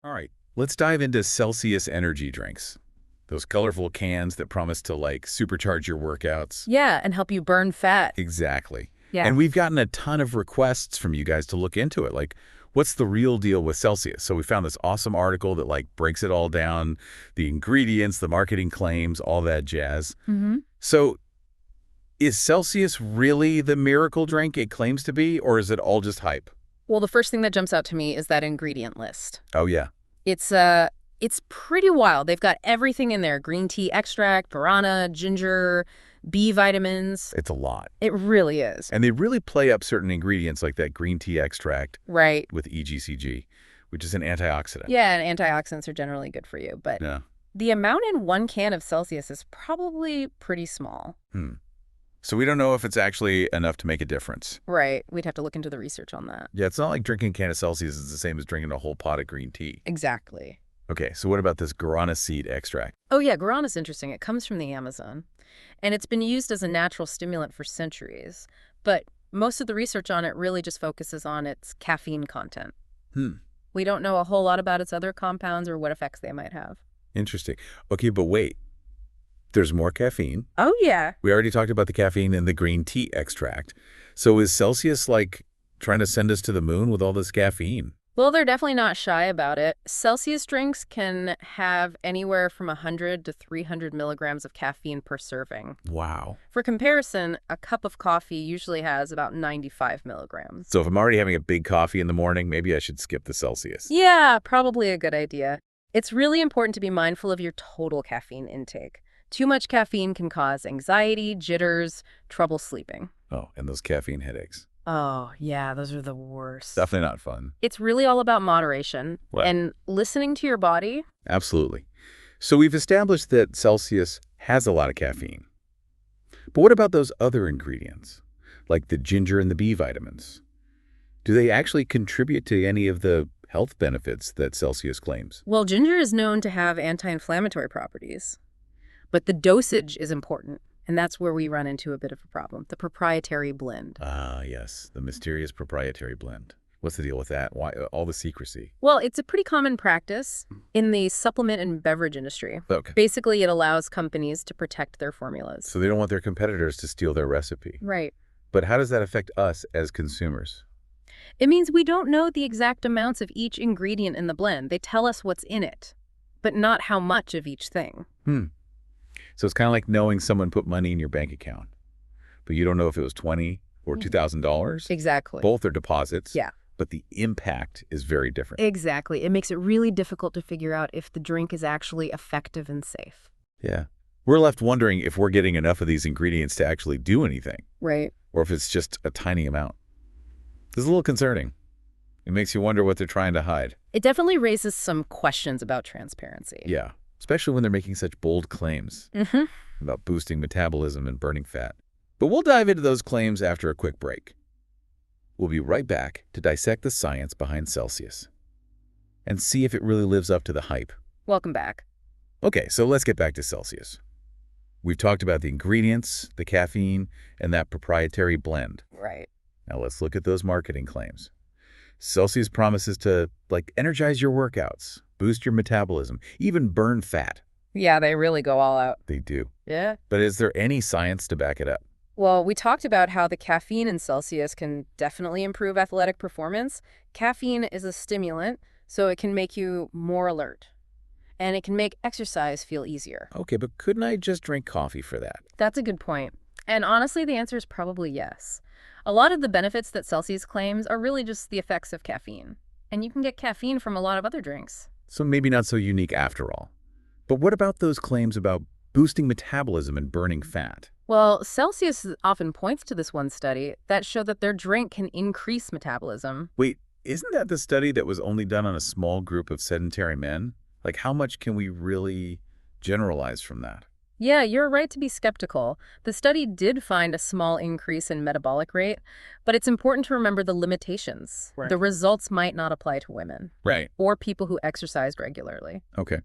All right, let's dive into Celsius energy drinks. Those colorful cans that promise to, like, supercharge your workouts. Yeah, and help you burn fat. Exactly. Yeah. And we've gotten a ton of requests from you guys to look into it. Like, what's the real deal with Celsius? So we found this awesome article that, like, breaks it all down, the ingredients, the marketing claims, all that jazz. hmm So is Celsius really the miracle drink it claims to be, or is it all just hype? Well, the first thing that jumps out to me is that ingredient list. Oh, yeah. It's it's pretty wild. They've got everything in there: green tea extract, guarana, ginger, B vitamins. It's a lot. It really is. And they really play up certain ingredients like that green tea extract Right. with EGCG, which is an antioxidant. Yeah, and antioxidants are generally good for you, but Yeah. the amount in one can of Celsius is probably pretty small. Hmm. So we don't know if it's actually enough to make a difference. Right. We'd have to look into the research on that. Yeah, it's not like drinking a can of Celsius is the same as drinking a whole pot of green tea. Exactly. Okay, so what about this guarana seed extract? Oh yeah, guarana's interesting. It comes from the Amazon, and it's been used as a natural stimulant for centuries. But most of the research on it really just focuses on its caffeine content. Hmm, We don't know a whole lot about its other compounds or what effects they might have. interesting. Okay, but wait. There's more caffeine. Oh yeah. We already talked about the caffeine in the green tea extract. So is Celsius, like, trying to send us to the moon with all this caffeine? Well, they're definitely not shy about it. Celsius drinks can have anywhere from 100 to 300 milligrams of caffeine per serving. Wow. For comparison, a cup of coffee usually has about 95 milligrams. So if I'm already having a big coffee in the morning, maybe I should skip the Celsius. Yeah, probably a good idea. It's really important to be mindful of your total caffeine intake. Too much caffeine can cause anxiety, jitters, trouble sleeping. Oh, and those caffeine headaches. Oh, yeah, those are the worst. Definitely not fun. It's really all about moderation Well, and listening to your body. absolutely. So we've established that Celsius has a lot of caffeine. But what about those other ingredients, like the ginger and the B vitamins? Do they actually contribute to any of the health benefits that Celsius claims? Well, ginger is known to have anti-inflammatory properties, but the dosage is important. And that's where we run into a bit of a problem, the proprietary blend. Ah, yes, the mysterious proprietary blend. What's the deal with that? Why all the secrecy? Well, it's a pretty common practice in the supplement and beverage industry. Okay. Basically, it allows companies to protect their formulas. So they don't want their competitors to steal their recipe. Right. But how does that affect us as consumers? It means we don't know the exact amounts of each ingredient in the blend. They tell us what's in it, but not how much of each thing. So it's kind of like knowing someone put money in your bank account, but you don't know if it was $20 or $2,000. Exactly. Both are deposits. Yeah. But the impact is very different. Exactly. It makes it really difficult to figure out if the drink is actually effective and safe. Yeah. We're left wondering if we're getting enough of these ingredients to actually do anything, Right. or if it's just a tiny amount. This is a little concerning. It makes you wonder what they're trying to hide. It definitely raises some questions about transparency. Yeah. Especially when they're making such bold claims Mm-hmm. about boosting metabolism and burning fat. But we'll dive into those claims after a quick break. We'll be right back to dissect the science behind Celsius and see if it really lives up to the hype. Welcome back. Okay, so let's get back to Celsius. We've talked about the ingredients, the caffeine, and that proprietary blend. Right. Now let's look at those marketing claims. Celsius promises to, like, energize your workouts, boost your metabolism, even burn fat. Yeah, they really go all out. They do. Yeah. But is there any science to back it up? Well, we talked about how the caffeine in Celsius can definitely improve athletic performance. Caffeine is a stimulant, so it can make you more alert. And it can make exercise feel easier. Okay, but couldn't I just drink coffee for that? That's a good point. And honestly, the answer is probably yes. A lot of the benefits that Celsius claims are really just the effects of caffeine. And you can get caffeine from a lot of other drinks. So maybe not so unique after all. But what about those claims about boosting metabolism and burning fat? Well, Celsius often points to this one study that showed that their drink can increase metabolism. Wait, isn't that the study that was only done on a small group of sedentary men? Like, how much can we really generalize from that? Yeah, you're right to be skeptical. The study did find a small increase in metabolic rate, but it's important to remember the limitations. Right. The results might not apply to women Right. or people who exercised regularly. Okay.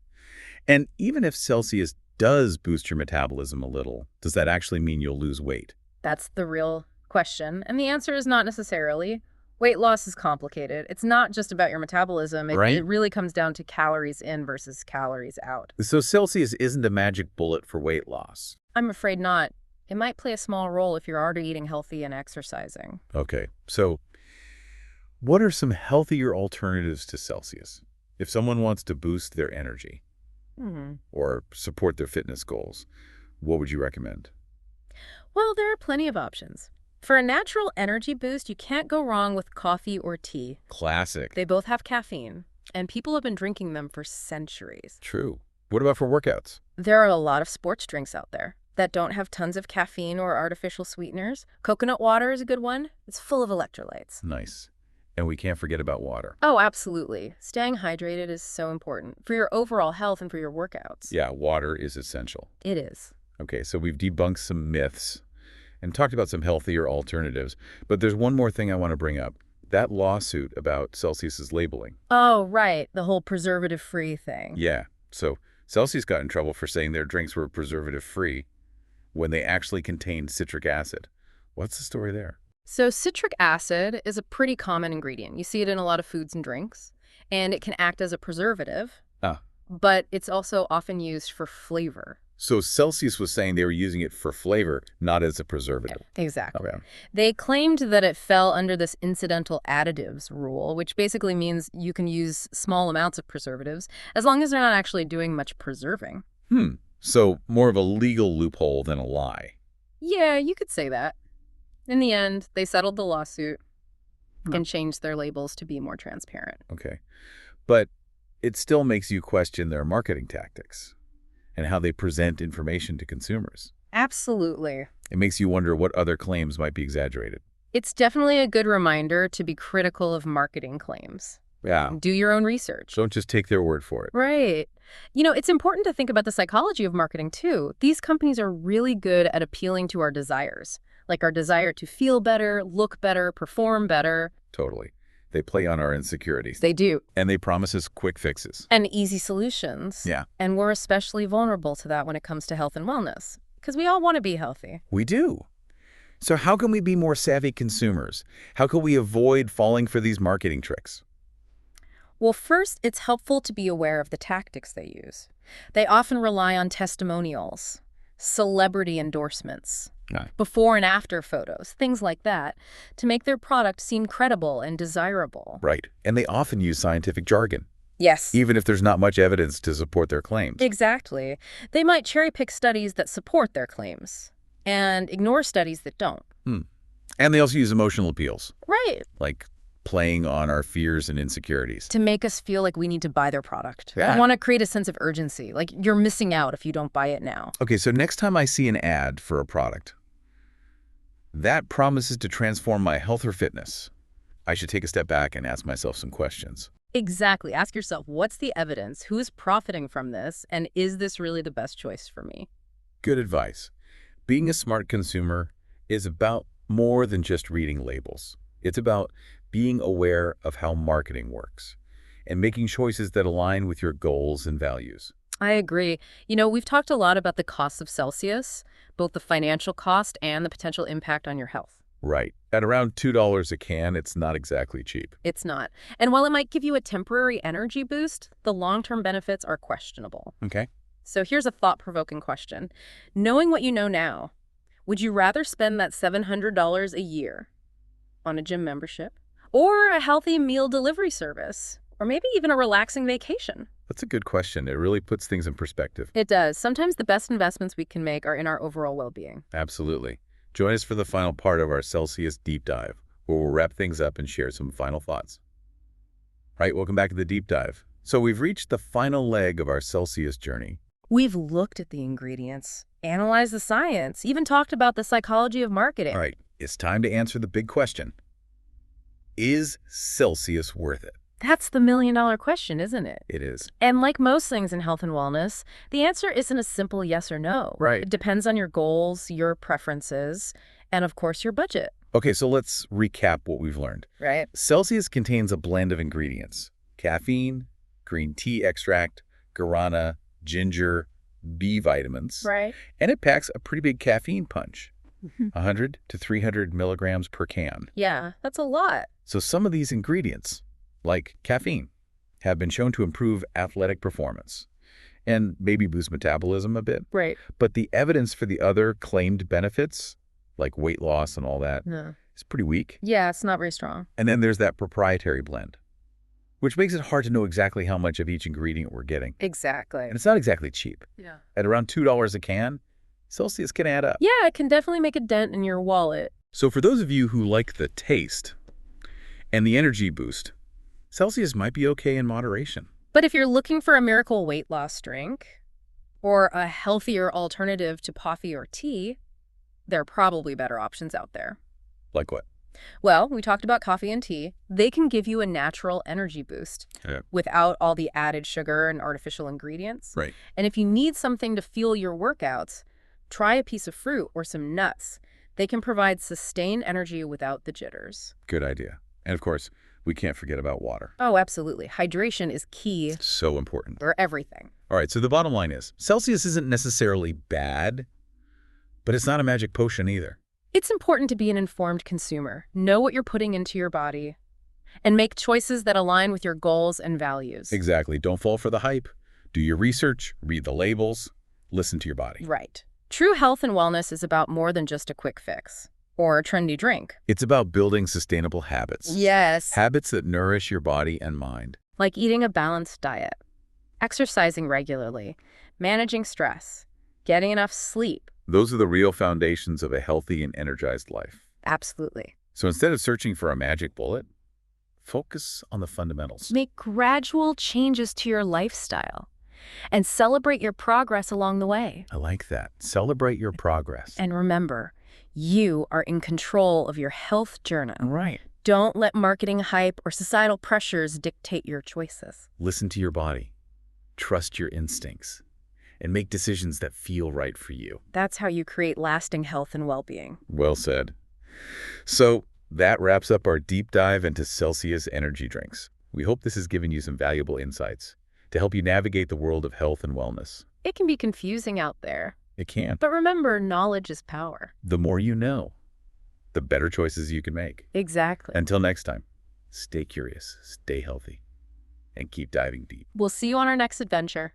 And even if Celsius does boost your metabolism a little, does that actually mean you'll lose weight? That's the real question, and the answer is not necessarily. Weight loss is complicated. It's not just about your metabolism. It Right? really comes down to calories in versus calories out. So Celsius isn't a magic bullet for weight loss. I'm afraid not. It might play a small role if you're already eating healthy and exercising. Okay, so what are some healthier alternatives to Celsius if someone wants to boost their energy Hmm. or support their fitness goals? What would you recommend? Well, there are plenty of options. For a natural energy boost, you can't go wrong with coffee or tea. Classic. They both have caffeine, and people have been drinking them for centuries. True. What about for workouts? There are a lot of sports drinks out there that don't have tons of caffeine or artificial sweeteners. Coconut water is a good one. It's full of electrolytes. Nice. And we can't forget about water. Oh, absolutely. Staying hydrated is so important for your overall health and for your workouts. Yeah, water is essential. It is. Okay, so we've debunked some myths and talked about some healthier alternatives. But there's one more thing I want to bring up. That lawsuit about Celsius's labeling. Oh, right. The whole preservative-free thing. Yeah, so Celsius got in trouble for saying their drinks were preservative-free when they actually contained citric acid. What's the story there? So citric acid is a pretty common ingredient. You see it in a lot of foods and drinks, and it can act as a preservative, Ah, but it's also often used for flavor. so Celsius was saying they were using it for flavor, not as a preservative. Exactly. Okay. They claimed that it fell under this incidental additives rule, which basically means you can use small amounts of preservatives as long as they're not actually doing much preserving. So more of a legal loophole than a lie. Yeah, you could say that. In the end, they settled the lawsuit and changed their labels to be more transparent. Okay. But it still makes you question their marketing tactics and how they present information to consumers. Absolutely. It makes you wonder what other claims might be exaggerated. It's definitely a good reminder to be critical of marketing claims. Yeah. Do your own research. Don't just take their word for it. Right. You know, it's important to think about the psychology of marketing, too. These companies are really good at appealing to our desires, like our desire to feel better, look better, perform better. Totally. They play on our insecurities. They do. And they promise us quick fixes. And easy solutions. Yeah. And we're especially vulnerable to that when it comes to health and wellness, because we all want to be healthy. We do. So how can we be more savvy consumers? How can we avoid falling for these marketing tricks? Well, first, it's helpful to be aware of the tactics they use. They often rely on testimonials, celebrity endorsements, before and after photos, things like that, to make their product seem credible and desirable. Right. And they often use scientific jargon, Yes. even if there's not much evidence to support their claims. Exactly. They might cherry-pick studies that support their claims and ignore studies that don't. And they also use emotional appeals, Right. like playing on our fears and insecurities. To make us feel like we need to buy their product. Yeah. They want to create a sense of urgency, like you're missing out if you don't buy it now. Okay, so next time I see an ad for a product that promises to transform my health or fitness, I should take a step back and ask myself some questions. Exactly. Ask yourself, what's the evidence? Who's profiting from this? And is this really the best choice for me? Good advice. Being a smart consumer is about more than just reading labels. It's about being aware of how marketing works and making choices that align with your goals and values. I agree. You know, we've talked a lot about the costs of Celsius, both the financial cost and the potential impact on your health. Right. At around $2 a can, it's not exactly cheap. It's not. And while it might give you a temporary energy boost, the long-term benefits are questionable. Okay. So here's a thought-provoking question. Knowing what you know now, would you rather spend that $700 a year on a gym membership or a healthy meal delivery service, or maybe even a relaxing vacation? That's a good question. It really puts things in perspective. It does. Sometimes the best investments we can make are in our overall well-being. Absolutely. Join us for the final part of our Celsius Deep Dive, where we'll wrap things up and share some final thoughts. All right, welcome back to the Deep Dive. So we've reached the final leg of our Celsius journey. We've looked at the ingredients, analyzed the science, even talked about the psychology of marketing. All right, it's time to answer the big question. Is Celsius worth it? That's the million-dollar question, isn't it? It is. And like most things in health and wellness, the answer isn't a simple yes or no. Right. It depends on your goals, your preferences, and of course your budget. Okay, so let's recap what we've learned. Right. Celsius contains a blend of ingredients: caffeine, green tea extract, guarana, ginger, B vitamins, Right. and it packs a pretty big caffeine punch. 100 to 300 milligrams per can. Yeah, that's a lot. So some of these ingredients, like caffeine, have been shown to improve athletic performance and maybe boost metabolism a bit. Right. But the evidence for the other claimed benefits, like weight loss and all that, No. is pretty weak. Yeah, it's not very strong. And then there's that proprietary blend, which makes it hard to know exactly how much of each ingredient we're getting. Exactly. And it's not exactly cheap. Yeah. At around $2 a can, Celsius can add up. Yeah, it can definitely make a dent in your wallet. So for those of you who like the taste and the energy boost, Celsius might be okay in moderation. But if you're looking for a miracle weight loss drink or a healthier alternative to coffee or tea, there are probably better options out there. Like what? Well, we talked about coffee and tea. They can give you a natural energy boost without all the added sugar and artificial ingredients. Right. And if you need something to fuel your workouts, try a piece of fruit or some nuts. They can provide sustained energy without the jitters. Good idea. And of course, we can't forget about water. Oh, absolutely. Hydration is key So important. for everything. All right, so the bottom line is, Celsius isn't necessarily bad, but it's not a magic potion either. It's important to be an informed consumer, know what you're putting into your body, and make choices that align with your goals and values. Exactly. Don't fall for the hype. Do your research, read the labels, listen to your body. Right. True health and wellness is about more than just a quick fix or a trendy drink. It's about building sustainable habits. Yes. Habits that nourish your body and mind. Like eating a balanced diet, exercising regularly, managing stress, getting enough sleep. Those are the real foundations of a healthy and energized life. Absolutely. So instead of searching for a magic bullet, focus on the fundamentals. Make gradual changes to your lifestyle and celebrate your progress along the way. I like that. Celebrate your progress. And remember, you are in control of your health journey. Right. Don't let marketing hype or societal pressures dictate your choices. Listen to your body. Trust your instincts. And make decisions that feel right for you. That's how you create lasting health and well-being. Well said. So that wraps up our deep dive into Celsius energy drinks. We hope this has given you some valuable insights to help you navigate the world of health and wellness. It can be confusing out there, It can. but remember, knowledge is power. The more you know, the better choices you can make. Exactly. Until next time, stay curious, stay healthy, and keep diving deep. We'll see you on our next adventure.